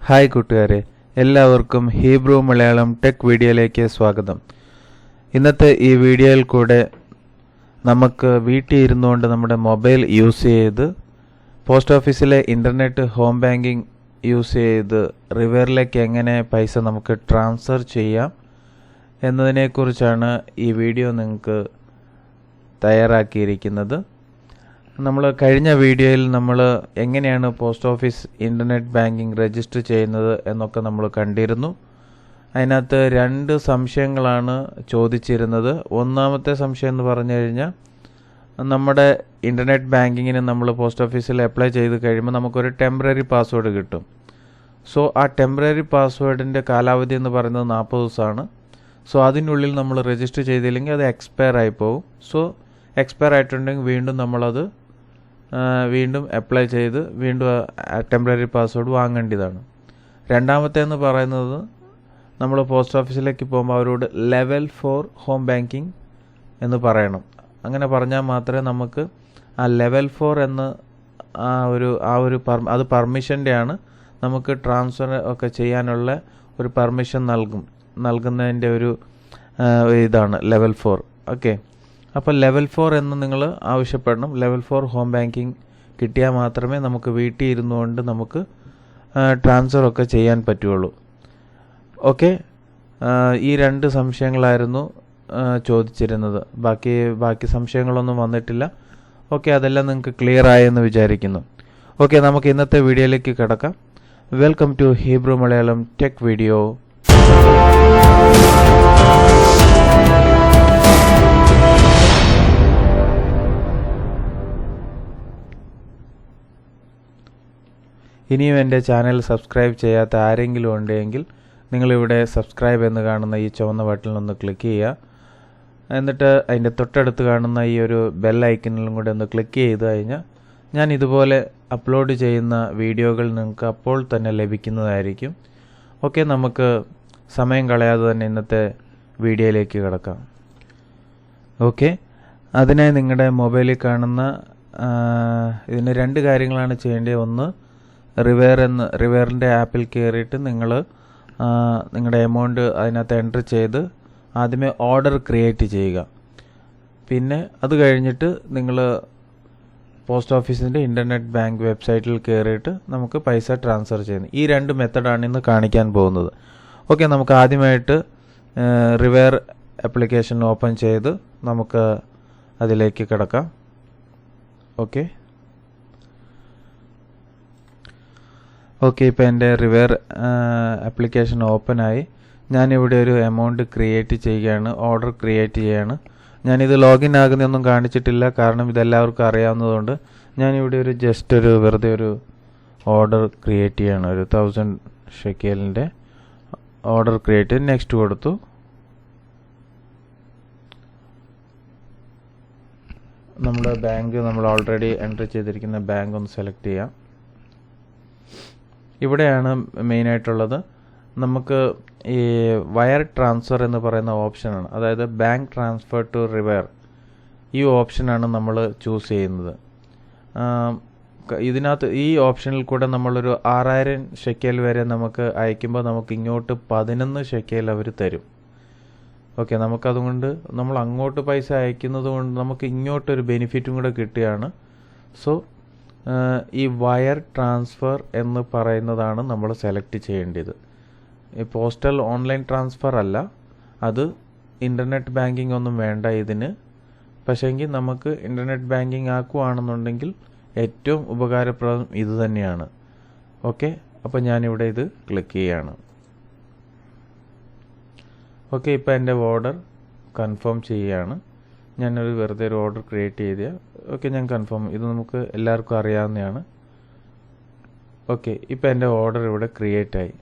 Hi കൂട്ടുകാരെ, എല്ലാവർക്കും Hebrew Malayalam tech വീഡിയോയിലേക്ക് സ്വാഗതം. ഇന്നത്തെ ഈ വീഡിയോയിൽ കൂടെ നമുക്ക് വീട്ടിൽ ഇരുന്നുകൊണ്ട് നമ്മുടെ മൊബൈൽ യൂസ് ചെയ്ത് പോസ്റ്റ് ഓഫീസിലെ ഇൻ്റർനെറ്റ് ഹോം ബാങ്കിങ് യൂസ് ചെയ്ത് റിവറിലേക്ക് എങ്ങനെ പൈസ നമുക്ക് ട്രാൻസ്ഫർ ചെയ്യാം എന്നതിനെക്കുറിച്ചാണ് ഈ വീഡിയോ നിങ്ങൾക്ക് തയ്യാറാക്കിയിരിക്കുന്നത്. നമ്മൾ കഴിഞ്ഞ വീഡിയോയിൽ നമ്മൾ എങ്ങനെയാണ് post office internet banking register ചെയ്യുന്നത് എന്നൊക്കെ നമ്മൾ കണ്ടിരുന്നു. അതിനകത്ത് രണ്ട് സംശയങ്ങളാണ് ചോദിച്ചിരുന്നത്. ഒന്നാമത്തെ സംശയം എന്ന് പറഞ്ഞു കഴിഞ്ഞാൽ, നമ്മുടെ ഇൻ്റർനെറ്റ് ബാങ്കിങ്ങിന് നമ്മൾ പോസ്റ്റ് ഓഫീസിൽ അപ്ലൈ ചെയ്ത് കഴിയുമ്പോൾ നമുക്കൊരു ടെമ്പററി പാസ്വേഡ് കിട്ടും. സോ ആ ടെമ്പററി പാസ്വേഡിൻ്റെ കാലാവധി എന്ന് പറയുന്നത് 40 ദിവസമാണ്. സോ അതിനുള്ളിൽ നമ്മൾ രജിസ്റ്റർ ചെയ്തില്ലെങ്കിൽ അത് എക്സ്പയർ ആയി പോകും. സോ എക്സ്പയർ ആയിട്ടുണ്ടെങ്കിൽ വീണ്ടും അപ്ലൈ ചെയ്ത് വീണ്ടും ടെമ്പററി പാസ്വേഡ് വാങ്ങേണ്ടതാണ്. രണ്ടാമത്തേന്ന് പറയുന്നത്, നമ്മൾ പോസ്റ്റ് ഓഫീസിലേക്ക് പോകുമ്പോൾ അവരോട് ലെവൽ 4 ഹോം ബാങ്കിങ് എന്ന് പറയണം. അങ്ങനെ പറഞ്ഞാൽ മാത്രമേ നമുക്ക് ആ ലെവൽ 4 എന്ന് അത് പെർമിഷൻ്റെ ആണ്. നമുക്ക് ട്രാൻസ്ഫർ ഒക്കെ ചെയ്യാനുള്ള ഒരു പെർമിഷൻ നൽകുന്നതിൻ്റെ ഒരു ഇതാണ് ലെവൽ 4. ഓക്കെ, അപ്പോൾ ലെവൽ 4 എന്ന് നിങ്ങൾ ആവശ്യപ്പെടണം. ലെവൽ 4 ഹോം ബാങ്കിങ് കിട്ടിയാൽ മാത്രമേ നമുക്ക് വീട്ടിൽ ഇരുന്നുകൊണ്ട് നമുക്ക് ട്രാൻസ്ഫർ ഒക്കെ ചെയ്യാൻ പറ്റുള്ളൂ. ഓക്കെ, ഈ രണ്ട് സംശയങ്ങളായിരുന്നു ചോദിച്ചിരുന്നത്. ബാക്കി സംശയങ്ങളൊന്നും വന്നിട്ടില്ല. ഓക്കെ, അതെല്ലാം നിങ്ങൾക്ക് ക്ലിയർ ആയെന്ന് വിചാരിക്കുന്നു. ഓക്കെ, നമുക്ക് ഇന്നത്തെ വീഡിയോയിലേക്ക് കിടക്കാം. Welcome to Hebrew Malayalam tech video. ഇനിയും എൻ്റെ ചാനൽ സബ്സ്ക്രൈബ് ചെയ്യാത്ത ആരെങ്കിലും ഉണ്ടെങ്കിൽ നിങ്ങളിവിടെ സബ്സ്ക്രൈബ് എന്ന് കാണുന്ന ഈ ചുവന്ന ബട്ടണിലൊന്ന് ക്ലിക്ക് ചെയ്യുക. എന്നിട്ട് അതിൻ്റെ തൊട്ടടുത്ത് കാണുന്ന ഈ ഒരു ബെൽ ഐക്കണിലും കൂടെ ഒന്ന് ക്ലിക്ക് ചെയ്ത് കഴിഞ്ഞാൽ ഞാൻ ഇതുപോലെ അപ്ലോഡ് ചെയ്യുന്ന വീഡിയോകൾ നിങ്ങൾക്ക് അപ്പോൾ തന്നെ ലഭിക്കുന്നതായിരിക്കും. ഓക്കെ, നമുക്ക് സമയം കളയാതെ തന്നെ ഇന്നത്തെ വീഡിയോയിലേക്ക് കിടക്കാം. ഓക്കെ, അതിനായി നിങ്ങളുടെ മൊബൈലിൽ കാണുന്ന ഇതിന് രണ്ട് കാര്യങ്ങളാണ് ചെയ്യേണ്ടത്. ഒന്ന്, റിവറിൻ്റെ ആപ്പിൽ കയറിയിട്ട് നിങ്ങൾ നിങ്ങളുടെ എമൗണ്ട് അതിനകത്ത് എൻ്റർ ചെയ്ത് ആദ്യമേ ഓർഡർ ക്രിയേറ്റ് ചെയ്യുക. പിന്നെ അത് കഴിഞ്ഞിട്ട് നിങ്ങൾ പോസ്റ്റ് ഓഫീസിൻ്റെ ഇൻ്റർനെറ്റ് ബാങ്ക് വെബ്സൈറ്റിൽ കയറിയിട്ട് നമുക്ക് പൈസ ട്രാൻസ്ഫർ ചെയ്യുന്നത്. ഈ രണ്ട് മെത്തഡാണ് ഇന്ന് കാണിക്കാൻ പോകുന്നത്. ഓക്കെ, നമുക്ക് ആദ്യമായിട്ട് റിവർ ആപ്ലിക്കേഷൻ ഓപ്പൺ ചെയ്ത് നമുക്ക് അതിലേക്ക് കിടക്കാം. ഓക്കെ, ഇപ്പോൾ എൻ്റെ റിവർ ആപ്ലിക്കേഷൻ ഓപ്പണായി. ഞാനിവിടെ ഒരു എമൗണ്ട് ക്രിയേറ്റ് ചെയ്യുകയാണ്, ഓർഡർ ക്രിയേറ്റ് ചെയ്യുകയാണ്. ഞാനിത് ലോഗിൻ ആകുന്നതൊന്നും കാണിച്ചിട്ടില്ല, കാരണം ഇതെല്ലാവർക്കും അറിയാവുന്നതുകൊണ്ട് ഞാനിവിടെ വെറുതെ ഒരു ഓർഡർ ക്രിയേറ്റ് ചെയ്യണം. ഒരു 1000 ഷെക്കേലിൻ്റെ ഓർഡർ ക്രിയേറ്റ് ചെയ്ത് നെക്സ്റ്റ് കൊടുത്തു. നമ്മുടെ ബാങ്ക് നമ്മൾ ഓൾറെഡി എൻ്റർ ചെയ്തിരിക്കുന്ന ബാങ്ക് ഒന്ന് സെലക്ട് ചെയ്യാം. ഇവിടെയാണ് മെയിനായിട്ടുള്ളത്. നമുക്ക് ഈ വയർ ട്രാൻസ്ഫർ എന്ന് പറയുന്ന ഓപ്ഷനാണ്, അതായത് ബാങ്ക് ട്രാൻസ്ഫർ ടു റിവർ. ഈ ഓപ്ഷനാണ് നമ്മൾ ചൂസ് ചെയ്യുന്നത്. ഇതിനകത്ത് ഈ ഓപ്ഷനിൽ കൂടെ നമ്മളൊരു 6000 ഷെക്കേൽ വരെ നമുക്ക് അയക്കുമ്പോൾ നമുക്ക് ഇങ്ങോട്ട് 11 ഷെക്കേൽ അവർ തരും. ഓക്കെ, നമുക്കതുകൊണ്ട് നമ്മൾ അങ്ങോട്ട് പൈസ അയക്കുന്നത് കൊണ്ട് നമുക്ക് ഇങ്ങോട്ടൊരു ബെനിഫിറ്റും കൂടെ കിട്ടുകയാണ്. സോ ഈ വയർ ട്രാൻസ്ഫർ എന്ന് പറയുന്നതാണ് നമ്മൾ സെലക്ട് ചെയ്യേണ്ടത്. ഈ പോസ്റ്റൽ ഓൺലൈൻ ട്രാൻസ്ഫർ അല്ല, അത് ഇൻ്റർനെറ്റ് ബാങ്കിങ് ഒന്നും വേണ്ട ഇതിന്. പക്ഷേങ്കിൽ നമുക്ക് ഇൻ്റർനെറ്റ് ബാങ്കിങ് ആക്കുകയാണെന്നുണ്ടെങ്കിൽ ഏറ്റവും ഉപകാരപ്രദം ഇത് തന്നെയാണ്. ഓക്കെ, അപ്പോൾ ഞാനിവിടെ ഇത് ക്ലിക്ക് ചെയ്യുകയാണ്. ഓക്കെ, ഇപ്പോൾ എൻ്റെ ഓർഡർ കൺഫേം ചെയ്യുകയാണ്. ഞാനൊരു വെറുതെ ഒരു ഓർഡർ ക്രിയേറ്റ് ചെയ്ത. ഓക്കെ, ഞാൻ കൺഫേം. ഇത് നമുക്ക് എല്ലാവർക്കും അറിയാവുന്നതാണ്. ഓക്കെ, ഇപ്പോൾ എൻ്റെ ഓർഡർ ഇവിടെ ക്രിയേറ്റ് ആയി.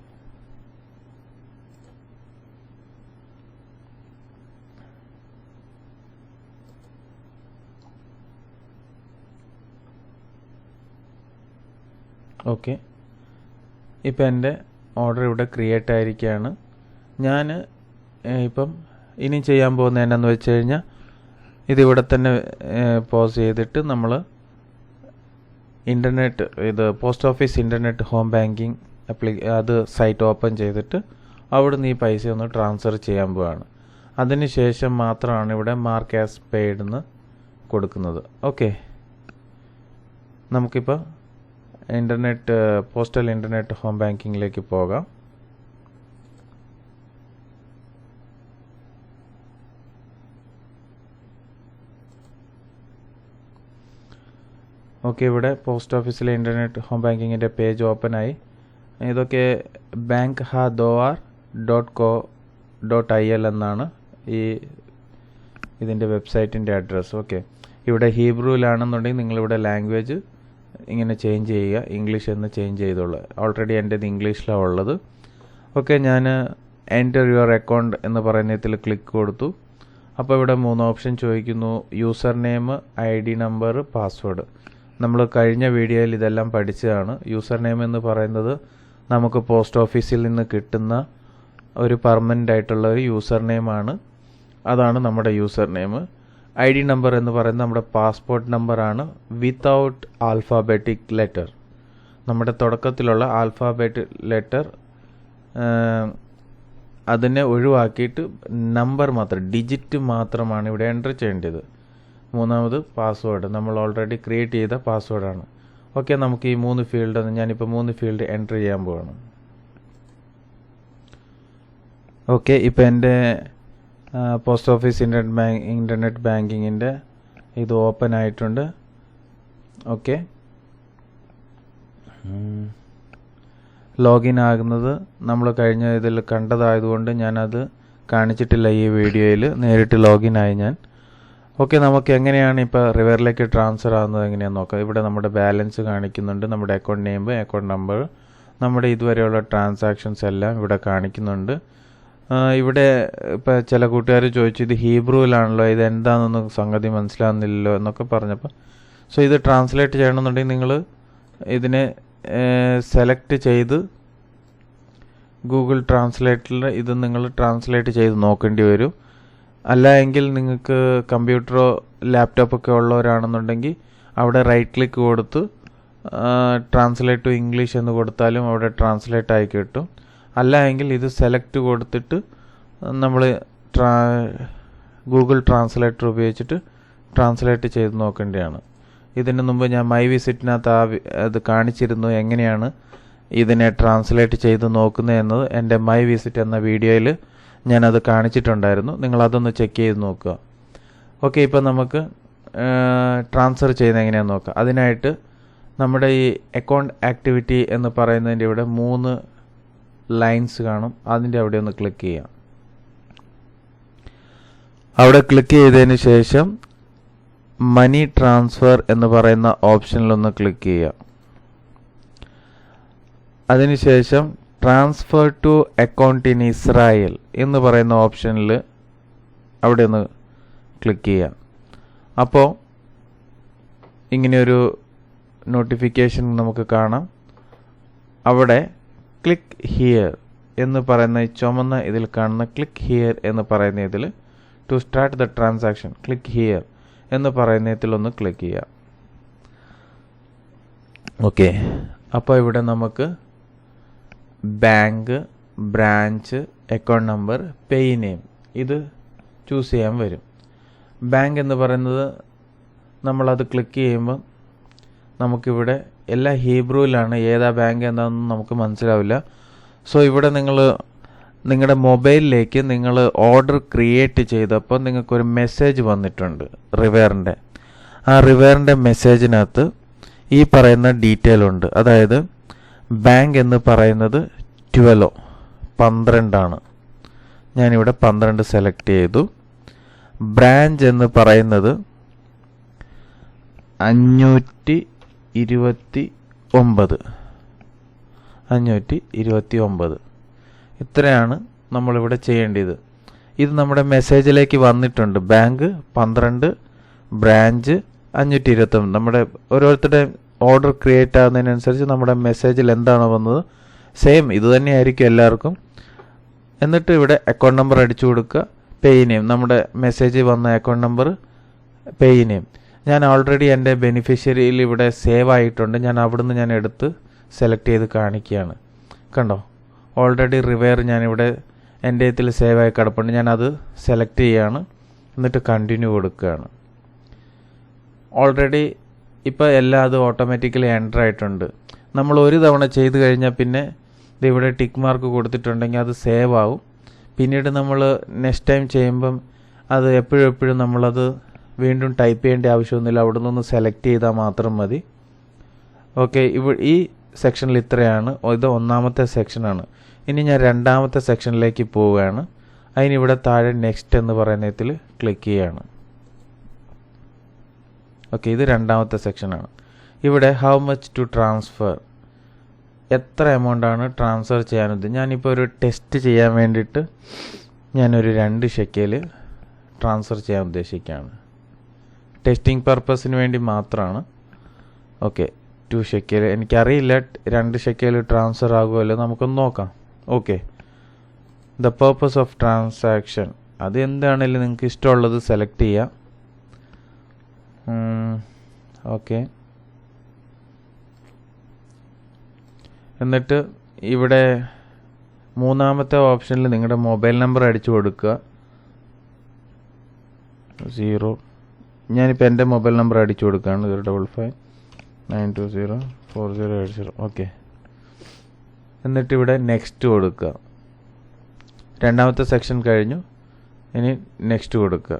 ഓക്കെ, ഇപ്പോൾ എൻ്റെ ഓർഡർ ഇവിടെ ക്രിയേറ്റ് ആയിരിക്കുകയാണ്. ഞാൻ ഇപ്പം ഇനി ചെയ്യാൻ പോകുന്നത് എന്നാന്ന് വെച്ച് കഴിഞ്ഞാൽ, ഇതിവിടെ തന്നെ പോസ് ചെയ്തിട്ട് നമ്മൾ internet post office internet home banking അത് സൈറ്റ് ഓപ്പൺ ചെയ്തിട്ട് അവിടുന്ന് ഈ പൈസ ഒന്ന് ട്രാൻസ്ഫർ ചെയ്യാൻ പോവുകയാണ്. അതിനുശേഷം മാത്രമാണ് ഇവിടെ മാർക്ക് ആസ് പെയ്ഡ് എന്ന് കൊടുക്കുന്നത്. ഓക്കെ, നമുക്കിപ്പോൾ പോസ്റ്റൽ ഇൻ്റർനെറ്റ് ഹോം ബാങ്കിങ്ങിലേക്ക് പോകാം. ഓക്കെ, ഇവിടെ പോസ്റ്റ് ഓഫീസിലെ ഇൻ്റർനെറ്റ് ഹോം ബാങ്കിങ്ങിൻ്റെ പേജ് ഓപ്പണായി. ഇതൊക്കെ bankhadoar.co.il എന്നാണ് ഇതിൻ്റെ വെബ്സൈറ്റിൻ്റെ അഡ്രസ്സ്. ഓക്കെ, ഇവിടെ ഹീബ്രുവിലാണെന്നുണ്ടെങ്കിൽ നിങ്ങളിവിടെ ലാംഗ്വേജ് ഇങ്ങനെ ചേഞ്ച് ചെയ്യുക, ഇംഗ്ലീഷ് എന്ന് ചേഞ്ച് ചെയ്തോളൂ. ഓൾറെഡി എൻ്റേത് ഇംഗ്ലീഷിലാണ് ഉള്ളത്. ഓക്കെ, ഞാൻ എൻ്റർ യുവർ അക്കൗണ്ട് എന്ന് പറയുന്നതിൽ ക്ലിക്ക് കൊടുത്തു. അപ്പോൾ ഇവിടെ 3 ഓപ്ഷൻ ചോദിക്കുന്നു: user name, ID number, password. നമ്മൾ കഴിഞ്ഞ വീഡിയോയിൽ ഇതെല്ലാം പഠിച്ചതാണ്. യൂസർ നെയിം എന്ന് പറയുന്നത് നമുക്ക് പോസ്റ്റ് ഓഫീസിൽ നിന്ന് കിട്ടുന്ന ഒരു പെർമനൻ്റ് ആയിട്ടുള്ള ഒരു യൂസർ നെയിമാണ്. അതാണ് നമ്മുടെ യൂസർ നെയിം. ID നമ്പർ എന്ന് പറയുന്നത് നമ്മുടെ പാസ്പോർട്ട് നമ്പറാണ്, വിത്തൗട്ട് ആൽഫാബറ്റിക് ലെറ്റർ. നമ്മുടെ തുടക്കത്തിലുള്ള ആൽഫാബറ്റിക് ലെറ്റർ അതിനെ ഒഴിവാക്കിയിട്ട് നമ്പർ മാത്രം, ഡിജിറ്റ് മാത്രമാണ് ഇവിടെ എൻ്റർ ചെയ്യേണ്ടത്. 3ാമത് പാസ്വേഡ്, നമ്മൾ ഓൾറെഡി ക്രിയേറ്റ് ചെയ്ത പാസ്വേഡാണ്. ഓക്കെ, നമുക്ക് ഈ 3 ഫീൽഡ് ഞാനിപ്പോൾ 3 ഫീൽഡ് എൻ്റർ ചെയ്യാൻ പോവാണ്. ഓക്കെ, ഇപ്പോൾ എൻ്റെ പോസ്റ്റ് ഓഫീസ് ഇൻ്റർനെറ്റ് ബാങ്കിങ്ങിൻ്റെ ഇത് ഓപ്പൺ ആയിട്ടുണ്ട്. ഓക്കെ, ലോഗിൻ ആകുന്നത് നമ്മൾ കഴിഞ്ഞ ഇതിൽ കണ്ടതായതുകൊണ്ട് ഞാനത് കാണിച്ചിട്ടില്ല ഈ വീഡിയോയിൽ. നേരിട്ട് ലോഗിൻ ആയി ഞാൻ. ഓക്കെ, നമുക്ക് എങ്ങനെയാണ് ഇപ്പോൾ റിവറിലേക്ക് ട്രാൻസ്ഫർ ആകുന്നത് എങ്ങനെയാണെന്ന് നോക്കാം. ഇവിടെ നമ്മുടെ ബാലൻസ് കാണിക്കുന്നുണ്ട്, നമ്മുടെ അക്കൗണ്ട് നെയിം, അക്കൗണ്ട് നമ്പർ, നമ്മുടെ ഇതുവരെയുള്ള ട്രാൻസാക്ഷൻസ് എല്ലാം ഇവിടെ കാണിക്കുന്നുണ്ട്. ഇവിടെ ഇപ്പോൾ ചില കൂട്ടുകാർ ചോദിച്ചു, ഇത് ഹീബ്രുവിലാണല്ലോ, ഇത് എന്താണെന്നൊന്നും സംഗതി മനസ്സിലാകുന്നില്ലല്ലോ എന്നൊക്കെ പറഞ്ഞപ്പോൾ, സോ ഇത് ട്രാൻസ്ലേറ്റ് ചെയ്യണമെന്നുണ്ടെങ്കിൽ നിങ്ങൾ ഇതിനെ സെലക്ട് ചെയ്ത് ഗൂഗിൾ ട്രാൻസ്ലേറ്ററിൽ ഇത് നിങ്ങൾ ട്രാൻസ്ലേറ്റ് ചെയ്ത് നോക്കേണ്ടി വരും. അല്ല എങ്കിൽ നിങ്ങൾക്ക് കമ്പ്യൂട്ടറോ ലാപ്ടോപ്പൊക്കെ ഉള്ളവരാണെന്നുണ്ടെങ്കിൽ അവിടെ റൈറ്റ് ക്ലിക്ക് കൊടുത്ത് ട്രാൻസ്ലേറ്റ് ടു ഇംഗ്ലീഷ് എന്ന് കൊടുത്താലും അവിടെ ട്രാൻസ്ലേറ്റ് ആയി കിട്ടും. അല്ല എങ്കിൽ ഇത് സെലക്ട് കൊടുത്തിട്ട് നമ്മൾ ഗൂഗിൾ ട്രാൻസ്ലേറ്റർ ഉപയോഗിച്ചിട്ട് ട്രാൻസ്ലേറ്റ് ചെയ്ത് നോക്കേണ്ടതാണ്. ഇതിന് മുമ്പ് ഞാൻ മൈ വിസിറ്റിനകത്ത് അത് കാണിച്ചിരുന്നു, എങ്ങനെയാണ് ഇതിനെ ട്രാൻസ്ലേറ്റ് ചെയ്ത് നോക്കുന്നത് എന്നത്. എൻ്റെ മൈ വിസിറ്റ് എന്ന വീഡിയോയിൽ ഞാനത് കാണിച്ചിട്ടുണ്ടായിരുന്നു, നിങ്ങളതൊന്ന് ചെക്ക് ചെയ്ത് നോക്കുക. ഓക്കെ, ഇപ്പോൾ നമുക്ക് ട്രാൻസ്ഫർ ചെയ്യുന്നത് എങ്ങനെയാണെന്ന് നോക്കാം. അതിനായിട്ട് നമ്മുടെ ഈ അക്കൗണ്ട് ആക്ടിവിറ്റി എന്ന് പറയുന്നതിൻ്റെ ഇവിടെ 3 ലൈൻസ് കാണും, അതിൻ്റെ അവിടെ ഒന്ന് ക്ലിക്ക് ചെയ്യാം. അവിടെ ക്ലിക്ക് ചെയ്തതിന് ശേഷം മണി ട്രാൻസ്ഫർ എന്ന് പറയുന്ന ഓപ്ഷനിലൊന്ന് ക്ലിക്ക് ചെയ്യാം. അതിനുശേഷം transfer to account in Israel എന്ന് പറയുന്ന ഓപ്ഷനിൽ അവിടെ ഒന്ന് ക്ലിക്ക് ചെയ്യാം. അപ്പോൾ ഇങ്ങനെയൊരു നോട്ടിഫിക്കേഷൻ നമുക്ക് കാണാം. അവിടെ ക്ലിക്ക് ഹിയർ എന്ന് പറയുന്ന ചുമന്ന ഇതിൽ കാണുന്ന ക്ലിക്ക് ഹിയർ എന്ന് പറയുന്ന ഇതിൽ to start the transaction, click here എന്ന് പറയുന്ന ഇതിലൊന്ന് ക്ലിക്ക് ചെയ്യാം. ഓക്കെ, അപ്പോൾ ഇവിടെ നമുക്ക് bank, branch, account number, pay name ഇത് ചൂസ് ചെയ്യാൻ വരും. ബാങ്ക് എന്ന് പറയുന്നത് നമ്മളത് ക്ലിക്ക് ചെയ്യുമ്പോൾ നമുക്കിവിടെ എല്ലാ ഹീബ്രുവിലാണ്, ഏതാ ബാങ്ക് എന്താണെന്ന് നമുക്ക് മനസ്സിലാവില്ല. സോ ഇവിടെ നിങ്ങളുടെ മൊബൈലിലേക്ക് നിങ്ങൾ ഓർഡർ ക്രിയേറ്റ് ചെയ്തപ്പോൾ നിങ്ങൾക്കൊരു മെസ്സേജ് വന്നിട്ടുണ്ട് റിവറിൻ്റെ. ആ റിവറിൻ്റെ മെസ്സേജിനകത്ത് ഈ പറയുന്ന ഡീറ്റെയിൽ ഉണ്ട്. അതായത് ബാങ്ക് എന്ന് പറയുന്നത് 12 ഞാനിവിടെ 12 സെലക്ട് ചെയ്തു. ബ്രാഞ്ച് എന്ന് പറയുന്നത് 529. ഇത്രയാണ് നമ്മളിവിടെ ചെയ്യേണ്ടത്. ഇത് നമ്മുടെ മെസ്സേജിലേക്ക് വന്നിട്ടുണ്ട്. Bank 12, branch 529. നമ്മുടെ ഓരോരുത്തരുടെ ഓർഡർ ക്രിയേറ്റ് ആകുന്നതിനനുസരിച്ച് നമ്മുടെ മെസ്സേജിൽ എന്താണോ വന്നത് സെയിം ഇത് തന്നെയായിരിക്കും എല്ലാവർക്കും. എന്നിട്ട് ഇവിടെ അക്കൗണ്ട് നമ്പർ അടിച്ചു കൊടുക്കുക, പേ നെയിം, നമ്മുടെ മെസ്സേജ് വന്ന അക്കൗണ്ട് നമ്പർ, പേ നെയിം. ഞാൻ ഓൾറെഡി എൻ്റെ ബെനിഫിഷ്യറിയിൽ ഇവിടെ സേവ് ആയിട്ടുണ്ട്. ഞാൻ അവിടുന്ന് എടുത്ത് സെലക്ട് ചെയ്ത് കാണിക്കുകയാണ്. കണ്ടോ, ഓൾറെഡി റിവെയർ ഞാനിവിടെ എൻ്റെ ഇതിൽ സേവ് ആയി കിടപ്പുണ്ട്. ഞാനത് സെലക്ട് ചെയ്യുകയാണ്, എന്നിട്ട് കണ്ടിന്യൂ കൊടുക്കുകയാണ്. ഓൾറെഡി ഇപ്പോൾ എല്ലാം അത് ഓട്ടോമാറ്റിക്കലി എൻ്റർ ആയിട്ടുണ്ട്. നമ്മൾ ഒരു തവണ ചെയ്ത് കഴിഞ്ഞാൽ പിന്നെ ഇവിടെ ടിക്ക് മാർക്ക് കൊടുത്തിട്ടുണ്ടെങ്കിൽ അത് സേവ് ആവും. പിന്നീട് നമ്മൾ നെക്സ്റ്റ് ടൈം ചെയ്യുമ്പം അത് എപ്പോഴും നമ്മളത് വീണ്ടും ടൈപ്പ് ചെയ്യേണ്ട ആവശ്യമൊന്നുമില്ല, അവിടെ നിന്ന് സെലക്ട് ചെയ്താൽ മാത്രം മതി. ഓക്കെ, ഈ സെക്ഷനിൽ ഇത്രയാണ്. ഇത് ഒന്നാമത്തെ സെക്ഷനാണ്. ഇനി ഞാൻ രണ്ടാമത്തെ സെക്ഷനിലേക്ക് പോവുകയാണ്. അതിനിവിടെ താഴെ നെക്സ്റ്റ് എന്ന് പറയുന്നതിൽ ക്ലിക്ക് ചെയ്യുകയാണ്. ഓക്കെ, ഇത് രണ്ടാമത്തെ സെക്ഷനാണ്. ഇവിടെ ഹൗ മച്ച് ടു ട്രാൻസ്ഫർ, എത്ര എമൗണ്ടാണ് ട്രാൻസ്ഫർ ചെയ്യാനുള്ളത്. ഞാനിപ്പോൾ ഒരു ടെസ്റ്റ് ചെയ്യാൻ വേണ്ടിയിട്ട് ഞാനൊരു 2 ഷെക്കേൽ ട്രാൻസ്ഫർ ചെയ്യാൻ ഉദ്ദേശിക്കുകയാണ്. ടെസ്റ്റിംഗ് പർപ്പസിന് വേണ്ടി മാത്രമാണ്. Okay, 2 shekel. എനിക്കറിയില്ല 2 ഷെക്കേൽ ട്രാൻസ്ഫർ ആകുമല്ലോ, നമുക്കൊന്ന് നോക്കാം. Okay, the purpose of transaction, അത് എന്താണെങ്കിലും നിങ്ങൾക്ക് ഇഷ്ടമുള്ളത് സെലക്ട് ചെയ്യാം. ഓക്കെ, എന്നിട്ട് ഇവിടെ മൂന്നാമത്തെ ഓപ്ഷനിൽ നിങ്ങളുടെ മൊബൈൽ നമ്പർ അടിച്ചു കൊടുക്കുക. 0, ഞാനിപ്പോൾ എൻ്റെ മൊബൈൽ നമ്പർ അടിച്ചു കൊടുക്കുകയാണ്. 055920408. ഓക്കെ, എന്നിട്ട് ഇവിടെ നെക്സ്റ്റ് കൊടുക്കുക. രണ്ടാമത്തെ സെക്ഷൻ കഴിഞ്ഞു, ഇനി നെക്സ്റ്റ് കൊടുക്കുക.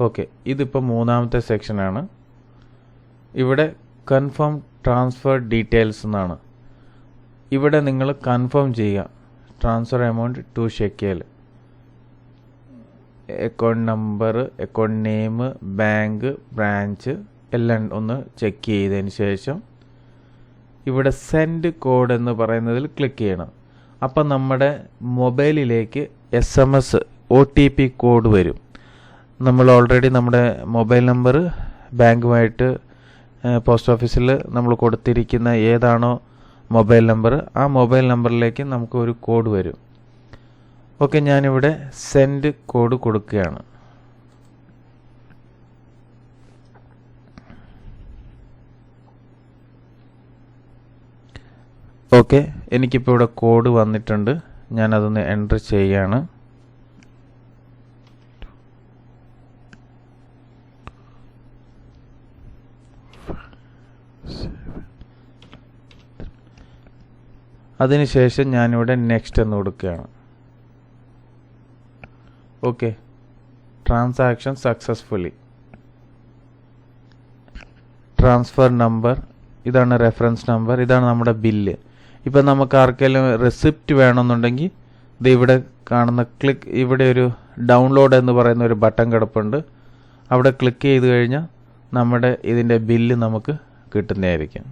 ഓക്കെ, ഇതിപ്പോൾ മൂന്നാമത്തെ സെക്ഷനാണ്. ഇവിടെ കൺഫേം ട്രാൻസ്ഫർ ഡീറ്റെയിൽസ് എന്നാണ്. ഇവിടെ നിങ്ങൾ കൺഫേം ചെയ്യുക transfer amount 2 shekel, account number, account name, bank, branch എല്ലാം ഒന്ന് ചെക്ക് ചെയ്തതിന് ശേഷം ഇവിടെ സെൻഡ് കോഡ് എന്ന് പറയുന്നതിൽ ക്ലിക്ക് ചെയ്യണം. അപ്പം നമ്മുടെ മൊബൈലിലേക്ക് SMS OTP കോഡ് വരും. നമ്മൾ ഓൾറെഡി നമ്മുടെ മൊബൈൽ നമ്പർ ബാങ്കുമായിട്ട് പോസ്റ്റ് ഓഫീസിൽ നമ്മൾ കൊടുത്തിരിക്കുന്ന ഏതാണോ മൊബൈൽ നമ്പർ, ആ മൊബൈൽ നമ്പറിലേക്ക് നമുക്ക് ഒരു കോഡ് വരും. ഓക്കെ, ഞാനിവിടെ സെൻഡ് കോഡ് കൊടുക്കുകയാണ്. ഓക്കെ, എനിക്കിപ്പോൾ ഇവിടെ കോഡ് വന്നിട്ടുണ്ട്. ഞാനതൊന്ന് എൻ്റർ ചെയ്യുകയാണ്. അതിനുശേഷം ഞാനിവിടെ നെക്സ്റ്റ് എന്ന് കൊടുക്കുകയാണ്. Okay, transaction successfully. Transfer number ഇതാണ്, റെഫറൻസ് നമ്പർ ഇതാണ്, നമ്മുടെ ബില്ല്. ഇപ്പം നമുക്ക് ആർക്കെങ്കിലും റെസിപ്റ്റ് വേണമെന്നുണ്ടെങ്കിൽ ഇത് ഇവിടെ കാണുന്ന ഇവിടെ ഒരു ഡൗൺലോഡ് എന്ന് പറയുന്ന ഒരു ബട്ടൺ കിടപ്പുണ്ട്. അവിടെ ക്ലിക്ക് ചെയ്ത് കഴിഞ്ഞാൽ നമ്മുടെ ഇതിൻ്റെ ബില്ല് നമുക്ക് കിട്ടുന്നതായിരിക്കും.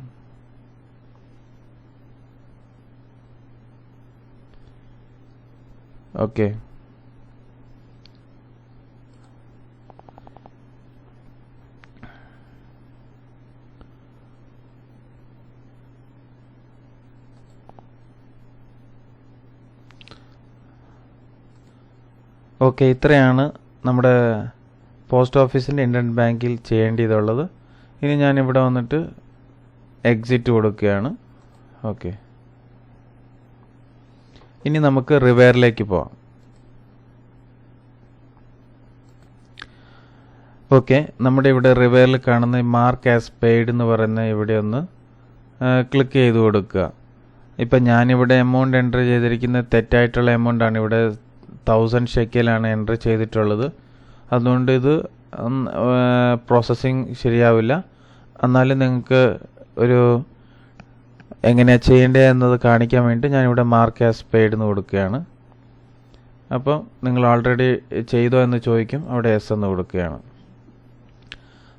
ഓക്കെ, ഓക്കെ, ഇത്രയാണ് നമ്മുടെ പോസ്റ്റ് ഓഫീസിൻ്റെ ഇൻ്റർനെറ്റ് ബാങ്കിൽ ചെയ്യേണ്ടതുള്ളത്. ഇനി ഞാനിവിടെ വന്നിട്ട് എക്സിറ്റ് കൊടുക്കുകയാണ്. ഓക്കെ, ഇനി നമുക്ക് റിവെയറിലേക്ക് പോവാം. ഓക്കെ, നമ്മുടെ ഇവിടെ റിവെയറിൽ കാണുന്ന മാർക്ക് ആസ് പെയ്ഡ് എന്ന് പറയുന്ന ഇവിടെ ഒന്ന് ക്ലിക്ക് ചെയ്ത് കൊടുക്കുക. ഇപ്പം ഞാനിവിടെ എമൗണ്ട് എൻ്റർ ചെയ്തിരിക്കുന്ന തെറ്റായിട്ടുള്ള എമൗണ്ടാണ്. ഇവിടെ 1000 ഷെക്കേലാണ് എൻ്റർ ചെയ്തിട്ടുള്ളത്. അതുകൊണ്ട് ഇത് പ്രോസസ്സിങ് ശരിയാവില്ല. എന്നാലും നിങ്ങൾക്ക് ഒരു എങ്ങനെയാണ് ചെയ്യേണ്ടത് എന്നത് കാണിക്കാൻ വേണ്ടി ഞാനിവിടെ മാർക്ക് ആസ് പെയ്ഡ് എന്ന് കൊടുക്കുകയാണ്. അപ്പം നിങ്ങൾ ഓൾറെഡി ചെയ്തോ എന്ന് ചോദിക്കും, അവിടെ എസ് എന്ന് കൊടുക്കുകയാണ്.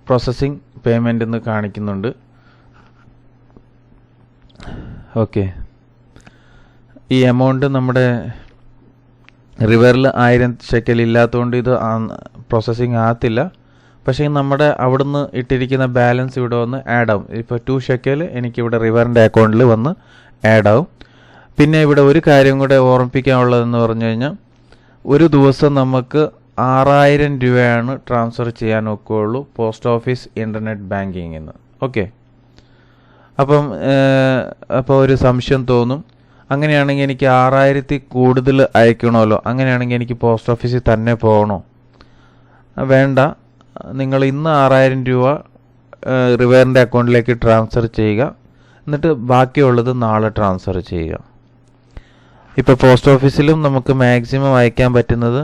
പ്രോസസ്സിങ് പേയ്മെൻ്റ് എന്ന് കാണിക്കുന്നുണ്ട്. ഓക്കെ, ഈ എമൗണ്ട് നമ്മുടെ റിവറിൽ 1000 ഷെക്കൽ ഇല്ലാത്തതുകൊണ്ട് ഇത് പ്രോസസ്സിങ് ആകത്തില്ല. പക്ഷേ നമ്മുടെ അവിടുന്ന് ഇട്ടിരിക്കുന്ന ബാലൻസ് ഇവിടെ വന്ന് ആഡ് ആവും. ഇപ്പോൾ 2 ഷെക്കൽ എനിക്കിവിടെ റിവറിൻ്റെ അക്കൗണ്ടിൽ വന്ന് ആഡ് ആവും. പിന്നെ ഇവിടെ ഒരു കാര്യം കൂടെ ഓർമ്മിപ്പിക്കാനുള്ളതെന്ന് പറഞ്ഞു കഴിഞ്ഞാൽ, ഒരു ദിവസം നമുക്ക് 6000 രൂപയാണ് ട്രാൻസ്ഫർ ചെയ്യാൻ ഒക്കുകയുള്ളൂ പോസ്റ്റ് ഓഫീസ് ഇൻ്റർനെറ്റ് ബാങ്കിങ്ങിൽ നിന്ന്. ഓക്കെ, അപ്പോൾ ഒരു സംശയം തോന്നും, അങ്ങനെയാണെങ്കിൽ എനിക്ക് 6000 കൂടുതൽ അയക്കണമല്ലോ, അങ്ങനെയാണെങ്കിൽ എനിക്ക് പോസ്റ്റ് ഓഫീസിൽ തന്നെ പോകണോ? വേണ്ട, നിങ്ങൾ ഇന്ന് 6000 രൂപ റിവേറിൻ്റെ അക്കൗണ്ടിലേക്ക് ട്രാൻസ്ഫർ ചെയ്യുക, എന്നിട്ട് ബാക്കിയുള്ളത് നാളെ ട്രാൻസ്ഫർ ചെയ്യുക. ഇപ്പോൾ പോസ്റ്റ് ഓഫീസിലും നമുക്ക് മാക്സിമം അയക്കാൻ പറ്റുന്നത്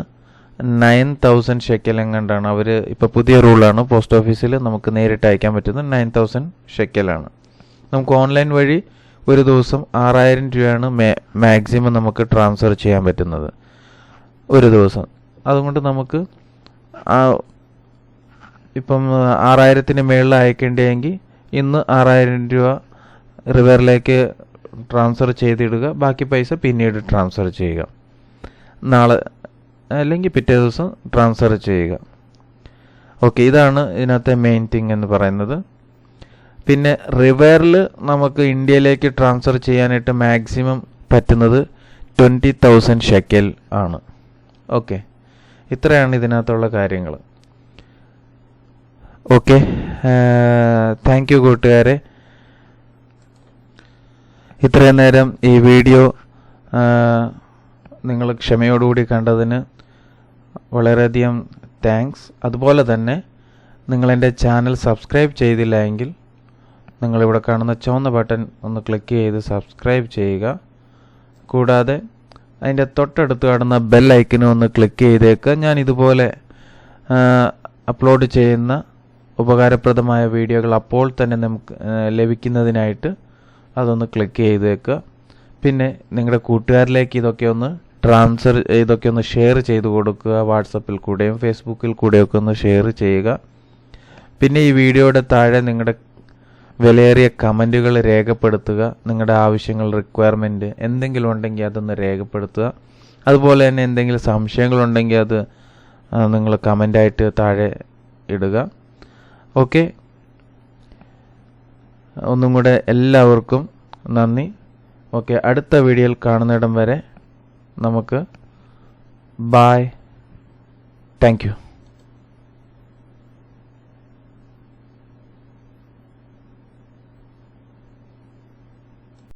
9000 ഷെക്കൽ എങ്ങാണ്ടാണ്. അവർ ഇപ്പോൾ പുതിയ റൂളാണ്, പോസ്റ്റ് ഓഫീസിൽ നമുക്ക് നേരിട്ട് അയക്കാൻ പറ്റുന്നത് 9000 ഷെക്കലാണ്. നമുക്ക് ഓൺലൈൻ വഴി ഒരു ദിവസം 6000 രൂപയാണ് മാക്സിമം നമുക്ക് ട്രാൻസ്ഫർ ചെയ്യാൻ പറ്റുന്നത് ഒരു ദിവസം. അതുകൊണ്ട് നമുക്ക് ഇപ്പം 6000-ന് മുകളിൽ അയക്കേണ്ടതെങ്കിൽ ഇന്ന് 6000 രൂപ റിവറിലേക്ക് ട്രാൻസ്ഫർ ചെയ്തിടുക, ബാക്കി പൈസ പിന്നീട് ട്രാൻസ്ഫർ ചെയ്യുക, നാളെ അല്ലെങ്കിൽ പിറ്റേ ദിവസം ട്രാൻസ്ഫർ ചെയ്യുക. ഓക്കെ, ഇതാണ് ഇതിനകത്തെ മെയിൻ തിങ് എന്ന് പറയുന്നത്. പിന്നെ റിവറിൽ നമുക്ക് ഇന്ത്യയിലേക്ക് ട്രാൻസ്ഫർ ചെയ്യാനായിട്ട് മാക്സിമം പറ്റുന്നത് 20,000 ഷെക്കൽ ആണ്. ഓക്കെ, ഇത്രയാണ് ഇതിനകത്തുള്ള കാര്യങ്ങൾ. ഓക്കെ, താങ്ക് യു കൂട്ടുകാരെ. ഇത്രയും നേരം ഈ വീഡിയോ നിങ്ങൾ ക്ഷമയോടുകൂടി കണ്ടതിന് വളരെയധികം താങ്ക്സ്. അതുപോലെ തന്നെ നിങ്ങളെൻ്റെ ചാനൽ സബ്സ്ക്രൈബ് ചെയ്തില്ല എങ്കിൽ നിങ്ങളിവിടെ കാണുന്ന ചുവന്ന ബട്ടൺ ഒന്ന് ക്ലിക്ക് ചെയ്ത് സബ്സ്ക്രൈബ് ചെയ്യുക. കൂടാതെ അതിൻ്റെ തൊട്ടടുത്ത് കാണുന്ന ബെൽ ഐക്കനും ഒന്ന് ക്ലിക്ക് ചെയ്തേക്കുക. ഞാൻ ഇതുപോലെ അപ്ലോഡ് ചെയ്യുന്ന ഉപകാരപ്രദമായ വീഡിയോകൾ അപ്പോൾ തന്നെ നമുക്ക് ലഭിക്കുന്നതിനായിട്ട് അതൊന്ന് ക്ലിക്ക് ചെയ്തേക്കുക. പിന്നെ നിങ്ങളുടെ കൂട്ടുകാരിലേക്ക് ഇതൊക്കെ ഒന്ന് ഷെയർ ചെയ്ത് കൊടുക്കുക. വാട്സപ്പിൽ കൂടെയും ഫേസ്ബുക്കിൽ കൂടെയൊക്കെ ഒന്ന് ഷെയർ ചെയ്യുക. പിന്നെ ഈ വീഡിയോയുടെ താഴെ നിങ്ങളുടെ വിലയേറിയ കമൻറ്റുകൾ രേഖപ്പെടുത്തുക. നിങ്ങളുടെ ആവശ്യങ്ങൾ, റിക്വയർമെൻറ്റ് എന്തെങ്കിലും ഉണ്ടെങ്കിൽ അതൊന്ന് രേഖപ്പെടുത്തുക. അതുപോലെ തന്നെ എന്തെങ്കിലും സംശയങ്ങളുണ്ടെങ്കിൽ അത് നിങ്ങൾ കമൻ്റായിട്ട് താഴെ ഇടുക. ഓക്കെ, ഒന്നും കൂടെ എല്ലാവർക്കും നന്ദി. ഓക്കെ, അടുത്ത വീഡിയോയിൽ കാണുന്നിടം വരെ നമുക്ക് ബായ്. Thank you.